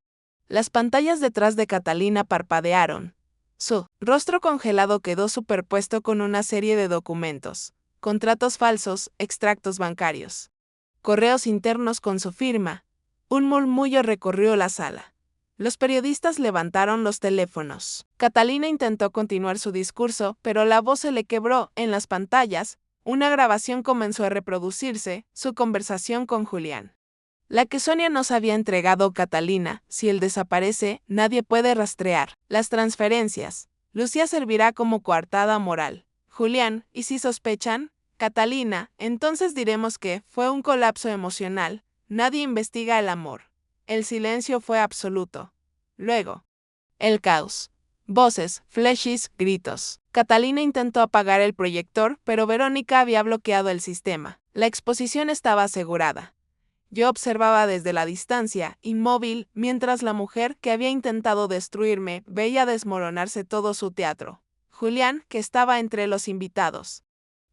las pantallas detrás de Catalina parpadearon. Su rostro congelado quedó superpuesto con una serie de documentos, contratos falsos, extractos bancarios, correos internos con su firma. Un murmullo recorrió la sala. Los periodistas levantaron los teléfonos. Catalina intentó continuar su discurso, pero la voz se le quebró. En las pantallas, una grabación comenzó a reproducirse, su conversación con Julián. La que Sonia nos había entregado Catalina, si él desaparece, nadie puede rastrear las transferencias. Lucía servirá como coartada moral. Julián, ¿y si sospechan? Catalina, entonces diremos que fue un colapso emocional. Nadie investiga el amor. El silencio fue absoluto. Luego, el caos. Voces, flashes, gritos. Catalina intentó apagar el proyector, pero Verónica había bloqueado el sistema. La exposición estaba asegurada. Yo observaba desde la distancia, inmóvil, mientras la mujer que había intentado destruirme veía desmoronarse todo su teatro. Julián, que estaba entre los invitados,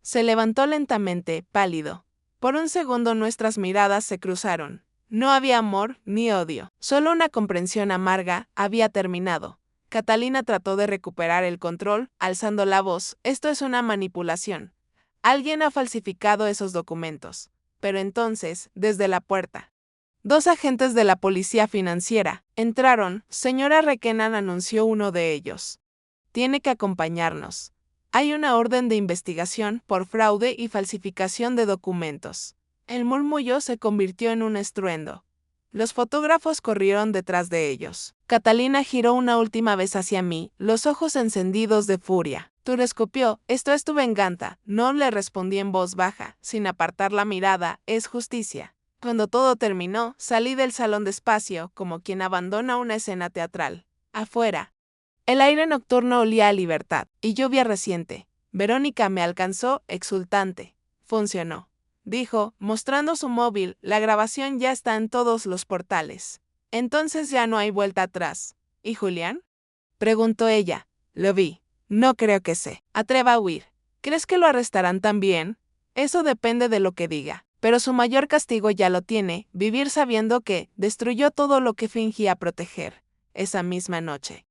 se levantó lentamente, pálido. Por un segundo nuestras miradas se cruzaron. No había amor ni odio, solo una comprensión amarga. Había terminado. Catalina trató de recuperar el control, alzando la voz. Esto es una manipulación. Alguien ha falsificado esos documentos. Pero entonces, desde la puerta, 2 agentes de la policía financiera entraron. Señora Requena, anunció uno de ellos. Tiene que acompañarnos. Hay una orden de investigación por fraude y falsificación de documentos. El murmullo se convirtió en un estruendo. Los fotógrafos corrieron detrás de ellos. Catalina giró una última vez hacia mí, los ojos encendidos de furia. Turescopió, esto es tu venganza. No, le respondí en voz baja, sin apartar la mirada, es justicia. Cuando todo terminó, salí del salón despacio, como quien abandona una escena teatral. Afuera, el aire nocturno olía a libertad y lluvia reciente. Verónica me alcanzó, exultante. Funcionó, dijo, mostrando su móvil. La grabación ya está en todos los portales. Entonces ya no hay vuelta atrás. ¿Y Julián?, preguntó ella. Lo vi. No creo que se atreva a huir. ¿Crees que lo arrestarán también? Eso depende de lo que diga. Pero su mayor castigo ya lo tiene, vivir sabiendo que destruyó todo lo que fingía proteger. Esa misma noche,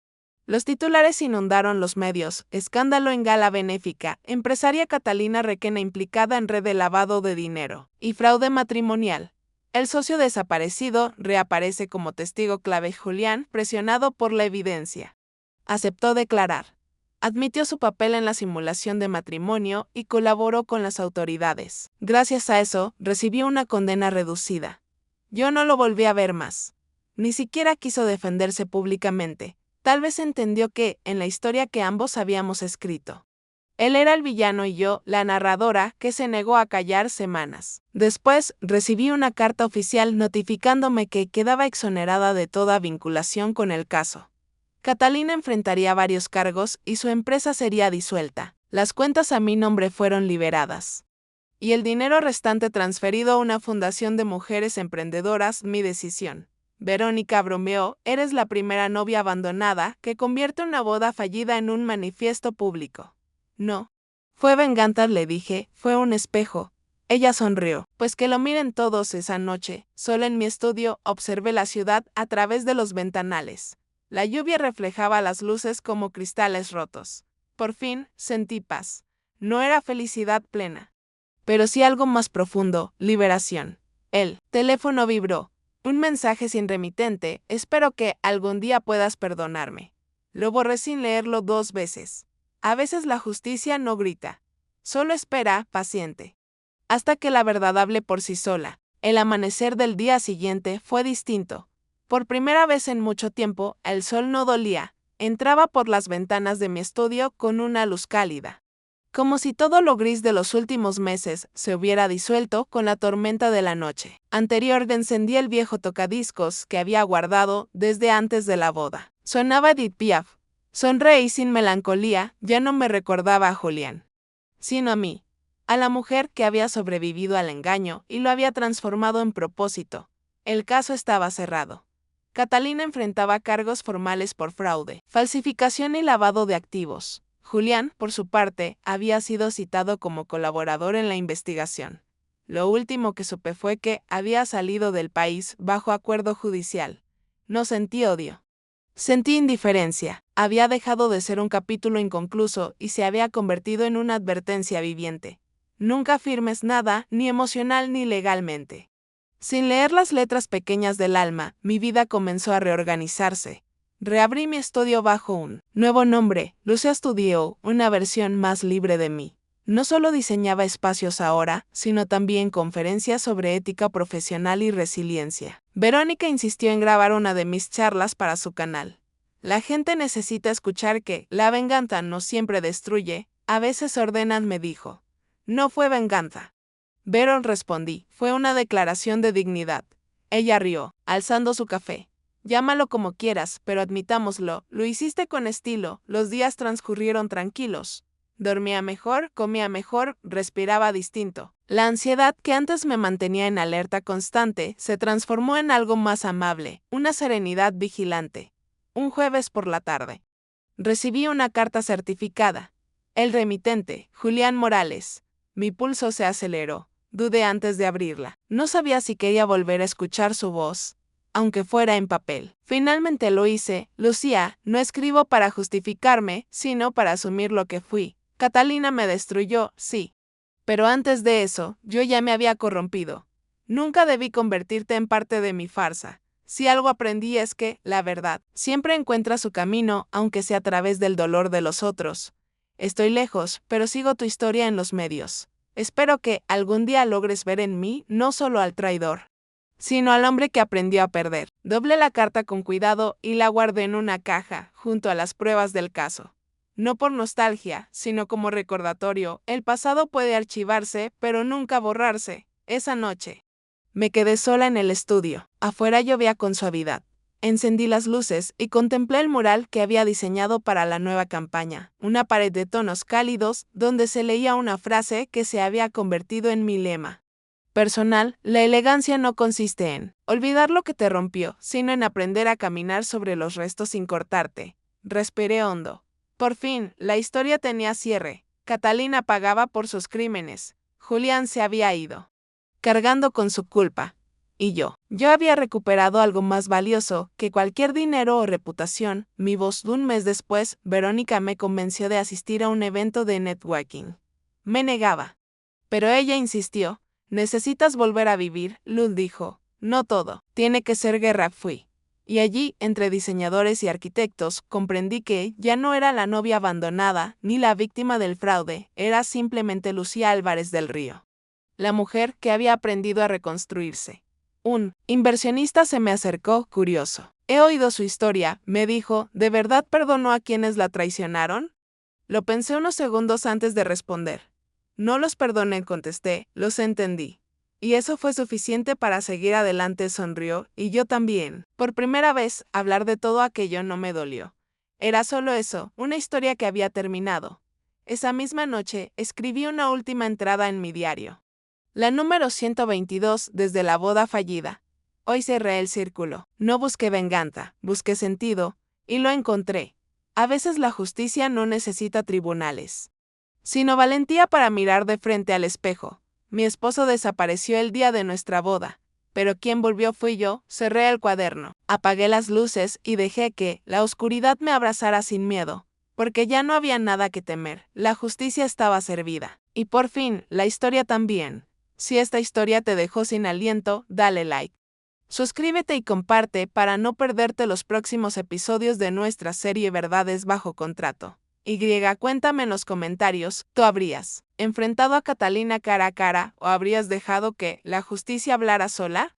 los titulares inundaron los medios. Escándalo en gala benéfica. Empresaria Catalina Requena implicada en red de lavado de dinero y fraude matrimonial. El socio desaparecido reaparece como testigo clave. Julián, presionado por la evidencia, aceptó declarar. Admitió su papel en la simulación de matrimonio y colaboró con las autoridades. Gracias a eso, recibió una condena reducida. Yo no lo volví a ver más. Ni siquiera quiso defenderse públicamente. Tal vez entendió que, en la historia que ambos habíamos escrito, él era el villano y yo, la narradora, que se negó a callar. Semanas después, recibí una carta oficial notificándome que quedaba exonerada de toda vinculación con el caso. Catalina enfrentaría varios cargos y su empresa sería disuelta. Las cuentas a mi nombre fueron liberadas. Y el dinero restante transferido a una fundación de mujeres emprendedoras. Mi decisión. Verónica bromeó, eres la primera novia abandonada que convierte una boda fallida en un manifiesto público. No. Fue venganza, le dije, fue un espejo. Ella sonrió. Pues que lo miren todos. Esa noche, sola en mi estudio, observé la ciudad a través de los ventanales. La lluvia reflejaba las luces como cristales rotos. Por fin, sentí paz. No era felicidad plena, pero sí algo más profundo, liberación. El teléfono vibró. Un mensaje sin remitente. Espero que algún día puedas perdonarme. Lo borré sin leerlo 2 veces. A veces la justicia no grita. Solo espera, paciente, hasta que la verdad hable por sí sola. El amanecer del día siguiente fue distinto. Por primera vez en mucho tiempo, el sol no dolía. Entraba por las ventanas de mi estudio con una luz cálida. como si todo lo gris de los últimos meses se hubiera disuelto con la tormenta de la noche anterior. Encendí el viejo tocadiscos que había guardado desde antes de la boda. Sonaba Edith Piaf. Sonreí sin melancolía, ya no me recordaba a Julián, sino a mí, a la mujer que había sobrevivido al engaño y lo había transformado en propósito. El caso estaba cerrado. Catalina enfrentaba cargos formales por fraude, falsificación y lavado de activos. Julián, por su parte, había sido citado como colaborador en la investigación. Lo último que supe fue que había salido del país bajo acuerdo judicial. No sentí odio. Sentí indiferencia. Había dejado de ser un capítulo inconcluso y se había convertido en una advertencia viviente. Nunca firmes nada, ni emocional ni legalmente. Sin leer las letras pequeñas del alma, mi vida comenzó a reorganizarse. Reabrí mi estudio bajo un nuevo nombre, Lucia Studio, una versión más libre de mí. No solo diseñaba espacios ahora, sino también conferencias sobre ética profesional y resiliencia. Verónica insistió en grabar una de mis charlas para su canal. La gente necesita escuchar que la venganza no siempre destruye, a veces ordenan, me dijo. No fue venganza. Veron, respondí, fue una declaración de dignidad. Ella rió, alzando su café. Llámalo como quieras, pero admitámoslo, lo hiciste con estilo, los días transcurrieron tranquilos. Dormía mejor, comía mejor, respiraba distinto. La ansiedad que antes me mantenía en alerta constante se transformó en algo más amable, una serenidad vigilante. Un jueves por la tarde. Recibí una carta certificada. El remitente, Julián Morales. Mi pulso se aceleró. Dudé antes de abrirla. No sabía si quería volver a escuchar su voz, aunque fuera en papel. Finalmente lo hice. Lucía, no escribo para justificarme, sino para asumir lo que fui. Catalina me destruyó, sí. Pero antes de eso, yo ya me había corrompido. Nunca debí convertirte en parte de mi farsa. Si algo aprendí es que, la verdad, siempre encuentra su camino, aunque sea a través del dolor de los otros. Estoy lejos, pero sigo tu historia en los medios. Espero que algún día logres ver en mí no solo al traidor, sino al hombre que aprendió a perder. Doblé la carta con cuidado y la guardé en una caja, junto a las pruebas del caso. No por nostalgia, sino como recordatorio, el pasado puede archivarse, pero nunca borrarse. Esa noche, me quedé sola en el estudio. Afuera llovía con suavidad. Encendí las luces y contemplé el mural que había diseñado para la nueva campaña, una pared de tonos cálidos donde se leía una frase que se había convertido en mi lema. Personal, la elegancia no consiste en olvidar lo que te rompió, sino en aprender a caminar sobre los restos sin cortarte. Respiré hondo. Por fin, la historia tenía cierre. Catalina pagaba por sus crímenes. Julián se había ido, cargando con su culpa. Y yo había recuperado algo más valioso que cualquier dinero o reputación. Mi voz. Un mes después, Verónica me convenció de asistir a un evento de networking. Me negaba. Pero ella insistió. Necesitas volver a vivir, Luz dijo. No todo. Tiene que ser guerra. Fui. Y allí, entre diseñadores y arquitectos, comprendí que ya no era la novia abandonada, ni la víctima del fraude, era simplemente Lucía Álvarez del Río. La mujer que había aprendido a reconstruirse. Un inversionista se me acercó, curioso. He oído su historia, me dijo, ¿de verdad perdonó a quienes la traicionaron? Lo pensé unos segundos antes de responder. No los perdoné, contesté, los entendí. Y eso fue suficiente para seguir adelante, sonrió, y yo también. Por primera vez, hablar de todo aquello no me dolió. Era solo eso, una historia que había terminado. Esa misma noche, escribí una última entrada en mi diario. La número 122, desde la boda fallida. Hoy cerré el círculo. No busqué venganza, busqué sentido, y lo encontré. A veces la justicia no necesita tribunales, sino valentía para mirar de frente al espejo. Mi esposo desapareció el día de nuestra boda, pero quien volvió fui yo. Cerré el cuaderno, apagué las luces y dejé que la oscuridad me abrazara sin miedo, porque ya no había nada que temer. La justicia estaba servida. Y por fin, la historia también. Si esta historia te dejó sin aliento, dale like. Suscríbete y comparte para no perderte los próximos episodios de nuestra serie Verdades bajo contrato. Cuéntame en los comentarios, ¿tú habrías enfrentado a Catalina cara a cara o habrías dejado que la justicia hablara sola?